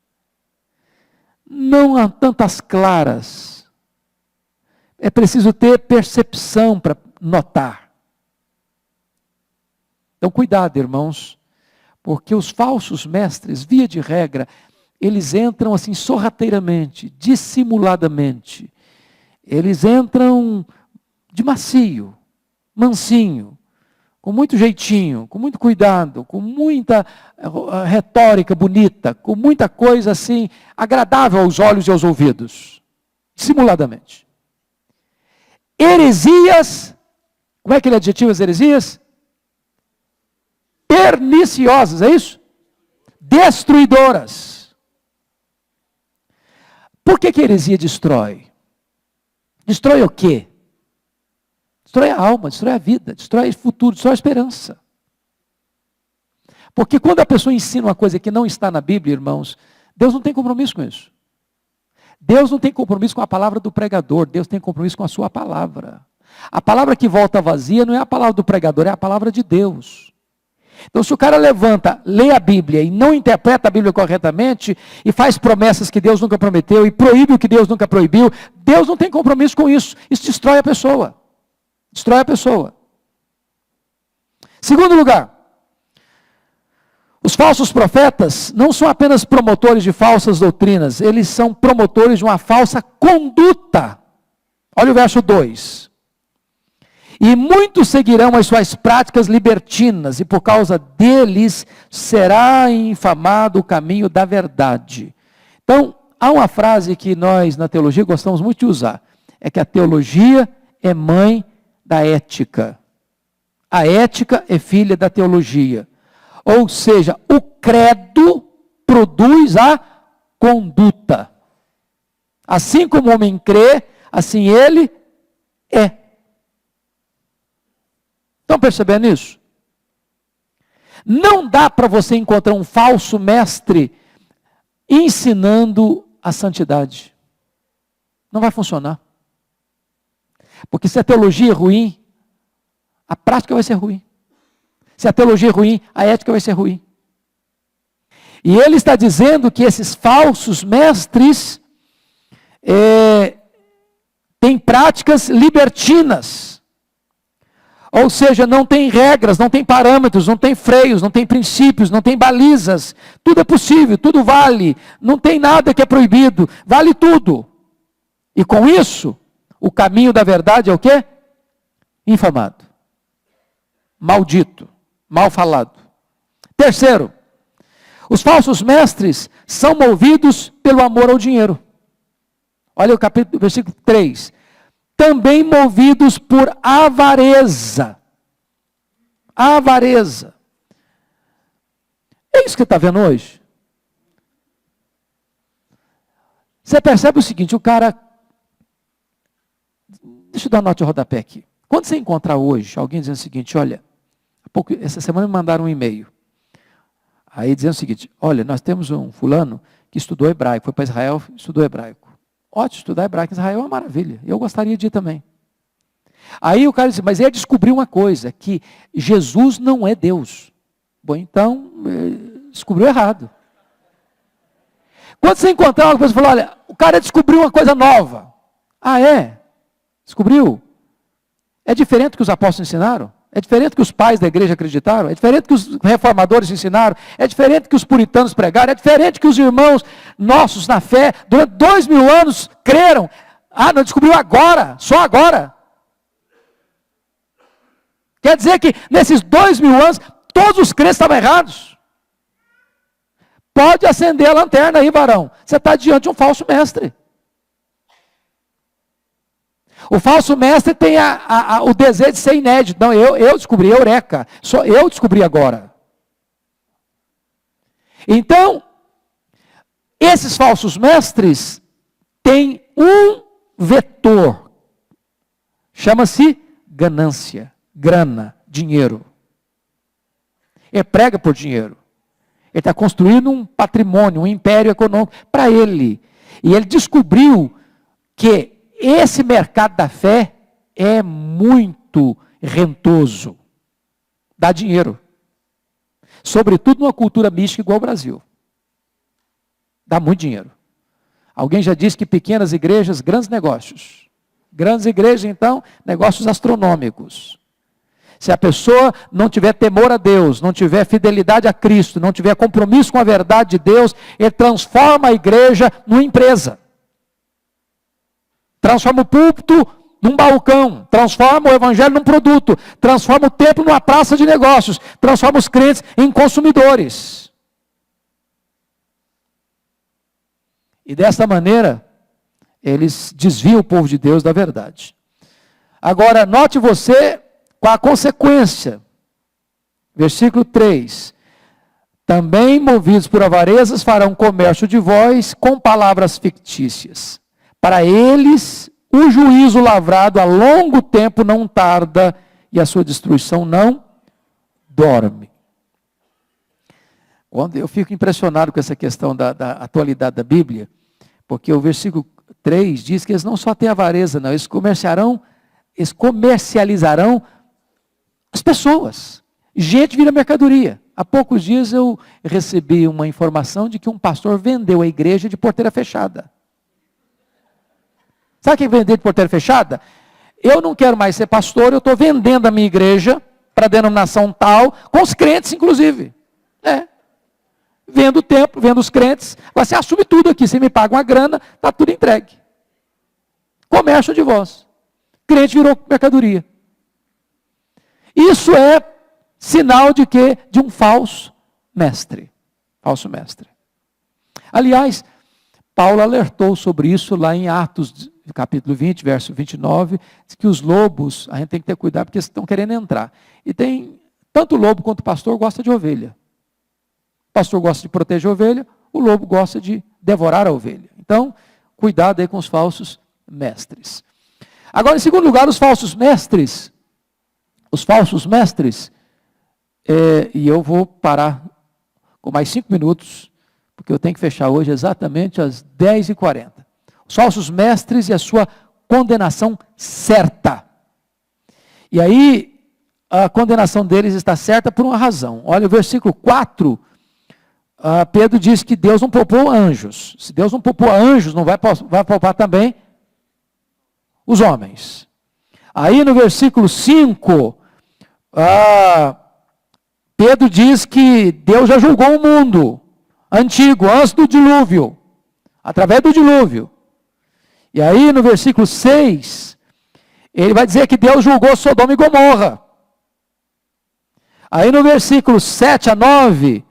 Não há tantas claras. É preciso ter percepção para notar. Então cuidado, irmãos, porque os falsos mestres, via de regra, eles entram assim sorrateiramente, dissimuladamente. Eles entram de macio, mansinho, com muito jeitinho, com muito cuidado, com muita retórica bonita, com muita coisa assim, agradável aos olhos e aos ouvidos, dissimuladamente. Heresias, como é que ele adjetiva as heresias? Perniciosas, é isso? Destruidoras. Por que heresia destrói? Destrói o quê? Destrói a alma, destrói a vida, destrói o futuro, destrói a esperança. Porque quando a pessoa ensina uma coisa que não está na Bíblia, irmãos, Deus não tem compromisso com isso. Deus não tem compromisso com a palavra do pregador, Deus tem compromisso com a sua palavra. A palavra que volta vazia não é a palavra do pregador, é a palavra de Deus. Então, se o cara levanta, lê a Bíblia e não interpreta a Bíblia corretamente e faz promessas que Deus nunca prometeu e proíbe o que Deus nunca proibiu, Deus não tem compromisso com isso. Isso destrói a pessoa. Destrói a pessoa. Segundo lugar, os falsos profetas não são apenas promotores de falsas doutrinas, eles são promotores de uma falsa conduta. Olha o verso 2. E muitos seguirão as suas práticas libertinas, e por causa deles será infamado o caminho da verdade. Então, há uma frase que nós na teologia gostamos muito de usar, é que a teologia é mãe da ética. A ética é filha da teologia. Ou seja, o credo produz a conduta. Assim como o homem crê, assim ele é. Estão percebendo isso? Não dá para você encontrar um falso mestre ensinando a santidade. Não vai funcionar. Porque se a teologia é ruim, a prática vai ser ruim. Se a teologia é ruim, a ética vai ser ruim. E ele está dizendo que esses falsos mestres têm práticas libertinas. Ou seja, não tem regras, não tem parâmetros, não tem freios, não tem princípios, não tem balizas. Tudo é possível, tudo vale. Não tem nada que é proibido, vale tudo. E com isso, o caminho da verdade é o quê? Infamado. Maldito. Mal falado. Terceiro, os falsos mestres são movidos pelo amor ao dinheiro. Olha o versículo 3. Também movidos por avareza. Avareza. É isso que você está vendo hoje? Você percebe o seguinte, o cara... Deixa eu dar uma nota de rodapé aqui. Quando você encontrar hoje alguém dizendo o seguinte, olha, essa semana me mandaram um e-mail. Aí dizendo o seguinte, olha, nós temos um fulano que estudou hebraico, foi para Israel, estudou hebraico. Ótimo, estudar hebraico em Israel é uma maravilha. Eu gostaria de ir também. Aí o cara disse, mas ele descobriu uma coisa, que Jesus não é Deus. Bom, então, descobriu errado. Quando você encontrar uma pessoa e falar, olha, o cara descobriu uma coisa nova. Ah, é? Descobriu? É diferente do que os apóstolos ensinaram? É diferente do que os pais da igreja acreditaram? É diferente do que os reformadores ensinaram? É diferente do que os puritanos pregaram? É diferente do que os irmãos nossos na fé, durante 2000 anos, creram? Ah, não descobriu agora, só agora. Quer dizer que nesses 2000 anos, todos os crentes estavam errados. Pode acender a lanterna aí, varão. Você está diante de um falso mestre. O falso mestre tem o desejo de ser inédito. Não, eu descobri, eureka. Só eu descobri agora. Então, esses falsos mestres têm um vetor. Chama-se ganância, grana, dinheiro. Ele prega por dinheiro. Ele está construindo um patrimônio, um império econômico para ele. E ele descobriu que esse mercado da fé é muito rentoso. Dá dinheiro. Sobretudo numa cultura mística igual ao Brasil. Dá muito dinheiro. Alguém já disse que pequenas igrejas, grandes negócios. Grandes igrejas, então, negócios astronômicos. Se a pessoa não tiver temor a Deus, não tiver fidelidade a Cristo, não tiver compromisso com a verdade de Deus, ele transforma a igreja numa empresa. Transforma o púlpito num balcão, transforma o evangelho num produto, transforma o templo numa praça de negócios, transforma os crentes em consumidores. E dessa maneira, eles desviam o povo de Deus da verdade. Agora, note você com a consequência. Versículo 3. Também, movidos por avarezas, farão comércio de vós com palavras fictícias. Para eles, o juízo lavrado a longo tempo não tarda e a sua destruição não dorme. Quando eu fico impressionado com essa questão da atualidade da Bíblia, porque o versículo 3 diz que eles não só têm avareza, não, eles comercializarão as pessoas. Gente vira mercadoria. Há poucos dias eu recebi uma informação de que um pastor vendeu a igreja de porteira fechada. Sabe o que é vender de porteira fechada? Eu não quero mais ser pastor, eu estou vendendo a minha igreja para a denominação tal, com os crentes inclusive. Vendo o templo, vendo os crentes, você assume tudo aqui, você me paga uma grana, está tudo entregue. Comércio de vós. Crente virou mercadoria. Isso é sinal de quê? De um falso mestre. Falso mestre. Aliás, Paulo alertou sobre isso lá em Atos, capítulo 20, verso 29, diz que os lobos, a gente tem que ter cuidado porque eles estão querendo entrar. E tem, tanto o lobo quanto o pastor gosta de ovelha. O pastor gosta de proteger a ovelha, o lobo gosta de devorar a ovelha. Então, cuidado aí com os falsos mestres. Agora, em segundo lugar, os falsos mestres, e eu vou parar com mais 5 minutos, porque eu tenho que fechar hoje exatamente às 10h40. Os falsos mestres e a sua condenação certa. E aí, a condenação deles está certa por uma razão. Olha o versículo 4, Pedro diz que Deus não poupou anjos. Se Deus não poupou anjos, não vai poupar também os homens. Aí no versículo 5, Pedro diz que Deus já julgou o mundo antigo, antes do dilúvio, através do dilúvio. E aí no versículo 6, ele vai dizer que Deus julgou Sodoma e Gomorra. Aí no versículo 7 a 9,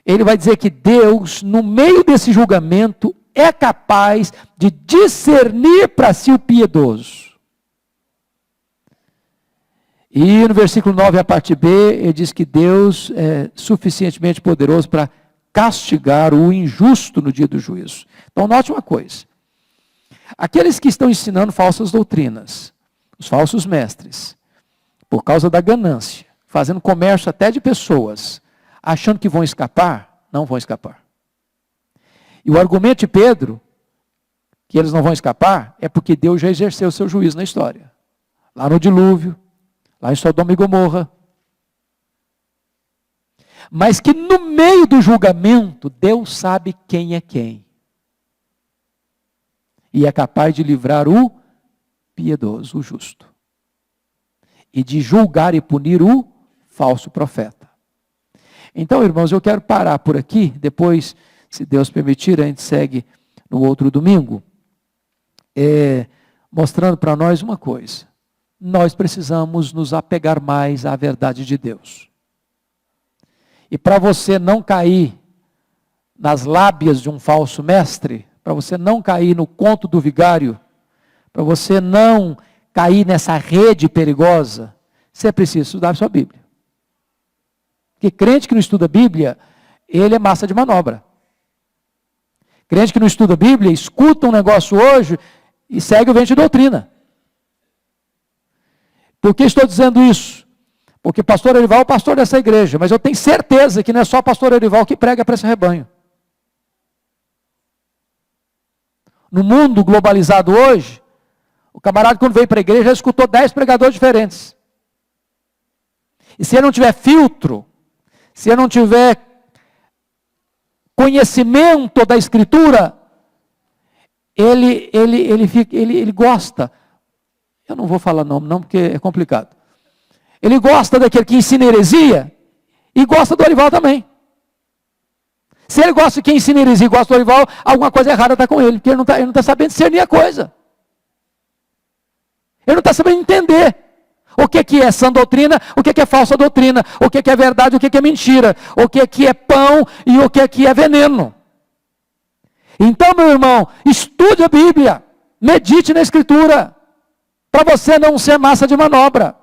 ele vai dizer que Deus, no meio desse julgamento, é capaz de discernir para si o piedoso. E no versículo 9, a parte B, ele diz que Deus é suficientemente poderoso para castigar o injusto no dia do juízo. Então, note uma coisa. Aqueles que estão ensinando falsas doutrinas, os falsos mestres, por causa da ganância, fazendo comércio até de pessoas, achando que vão escapar, não vão escapar. E o argumento de Pedro, que eles não vão escapar, é porque Deus já exerceu o seu juízo na história. Lá no dilúvio, lá em Sodoma e Gomorra. Mas que no meio do julgamento, Deus sabe quem é quem. E é capaz de livrar o piedoso, o justo. E de julgar e punir o falso profeta. Então, irmãos, eu quero parar por aqui. Depois, se Deus permitir, a gente segue no outro domingo. Mostrando para nós uma coisa. Nós precisamos nos apegar mais à verdade de Deus. E para você não cair nas lábias de um falso mestre, para você não cair no conto do vigário, para você não cair nessa rede perigosa, você precisa estudar a sua Bíblia. Porque crente que não estuda a Bíblia, ele é massa de manobra. Crente que não estuda a Bíblia, escuta um negócio hoje e segue o vento de doutrina. Por que estou dizendo isso? Porque pastor Erival é o pastor dessa igreja, mas eu tenho certeza que não é só pastor Erival que prega para esse rebanho. No mundo globalizado hoje, o camarada quando veio para a igreja já escutou 10 pregadores diferentes. E se ele não tiver filtro, se ele não tiver conhecimento da Escritura, ele gosta. Eu não vou falar nome não, porque é complicado. Ele gosta daquele que ensina heresia e gosta do Orival também. Se ele gosta de quem ensina heresia e gosta do Orival, alguma coisa errada está com ele, porque ele não está sabendo discernir a coisa. Ele não está sabendo entender o que é sã doutrina, o que é falsa doutrina, o que é verdade, o que é mentira, o que é pão e o que é veneno. Então, meu irmão, estude a Bíblia, medite na Escritura, para você não ser massa de manobra,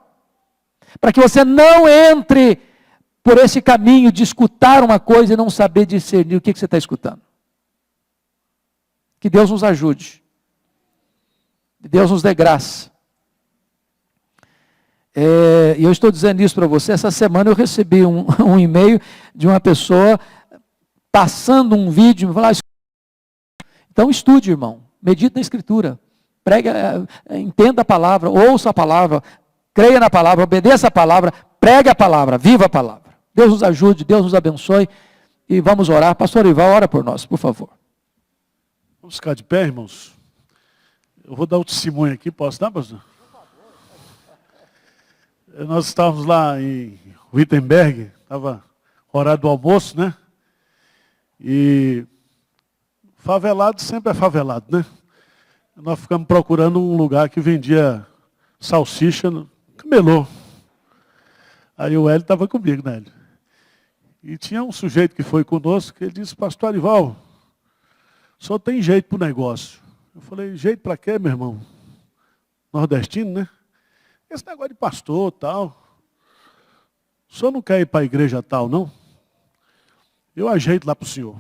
para que você não entre por esse caminho de escutar uma coisa e não saber discernir o que você está escutando. Que Deus nos ajude, que Deus nos dê graça. E eu estou dizendo isso para você, essa semana eu recebi um e-mail de uma pessoa passando um vídeo, me falou, então estude, irmão, medite na Escritura, pregue, entenda a palavra, ouça a palavra, creia na palavra, obedeça a palavra, pregue a palavra, viva a palavra. Deus nos ajude, Deus nos abençoe, e vamos orar. Pastor Ival, ora por nós, por favor. Vamos ficar de pé, irmãos? Eu vou dar o testemunho aqui, posso dar, pastor? Nós estávamos lá em Wittenberg, estava horário do almoço, né? E favelado sempre é favelado, né? Nós ficamos procurando um lugar que vendia salsicha no camelô. Aí o Hélio estava comigo, né, Hélio? E tinha um sujeito que foi conosco, que ele disse, pastor Arival, só tem jeito para o negócio. Eu falei, jeito para quê, meu irmão? Nordestino, né? Esse negócio de pastor e tal. O senhor não quer ir para a igreja tal, não? Eu ajeito lá para o senhor.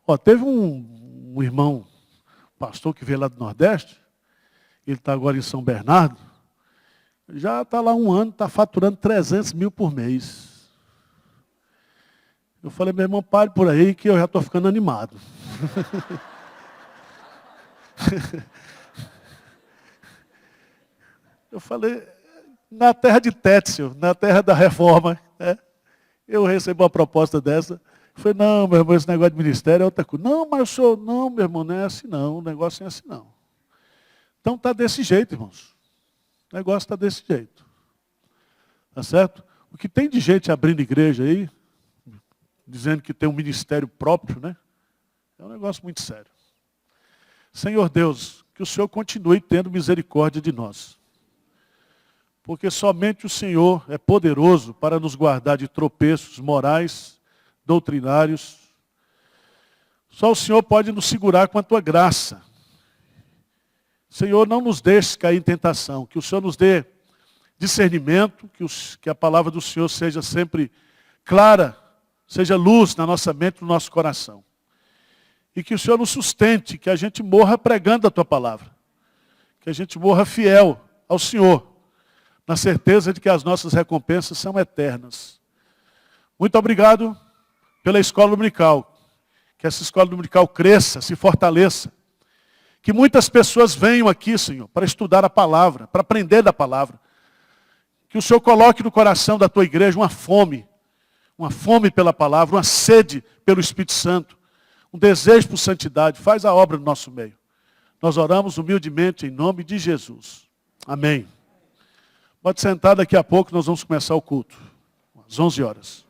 Ó, teve um irmão, pastor que veio lá do Nordeste, ele está agora em São Bernardo, já está lá 1 ano, está faturando 300 mil por mês. Eu falei, meu irmão, pare por aí que eu já estou ficando animado. Eu falei, na terra de Tétzio, na terra da reforma, né? Eu recebi uma proposta dessa. Eu falei, não, meu irmão, esse negócio de ministério é outra coisa. Não, mas eu sou, não, meu irmão, não é assim não, o negócio não é assim não. Então está desse jeito, irmãos. O negócio está desse jeito. Tá certo? O que tem de gente abrindo igreja aí, dizendo que tem um ministério próprio, né? É um negócio muito sério. Senhor Deus, que o Senhor continue tendo misericórdia de nós. Porque somente o Senhor é poderoso para nos guardar de tropeços morais, doutrinários. Só o Senhor pode nos segurar com a tua graça. Senhor, não nos deixe cair em tentação. Que o Senhor nos dê discernimento, que a palavra do Senhor seja sempre clara, seja luz na nossa mente, no nosso coração. E que o Senhor nos sustente, que a gente morra pregando a tua palavra. Que a gente morra fiel ao Senhor, na certeza de que as nossas recompensas são eternas. Muito obrigado pela escola dominical. Que essa escola dominical cresça, se fortaleça. Que muitas pessoas venham aqui, Senhor, para estudar a palavra, para aprender da palavra. Que o Senhor coloque no coração da tua igreja uma fome pela palavra, uma sede pelo Espírito Santo, um desejo por santidade. Faz a obra no nosso meio. Nós oramos humildemente em nome de Jesus. Amém. Pode sentar, daqui a pouco nós vamos começar o culto, às 11 horas.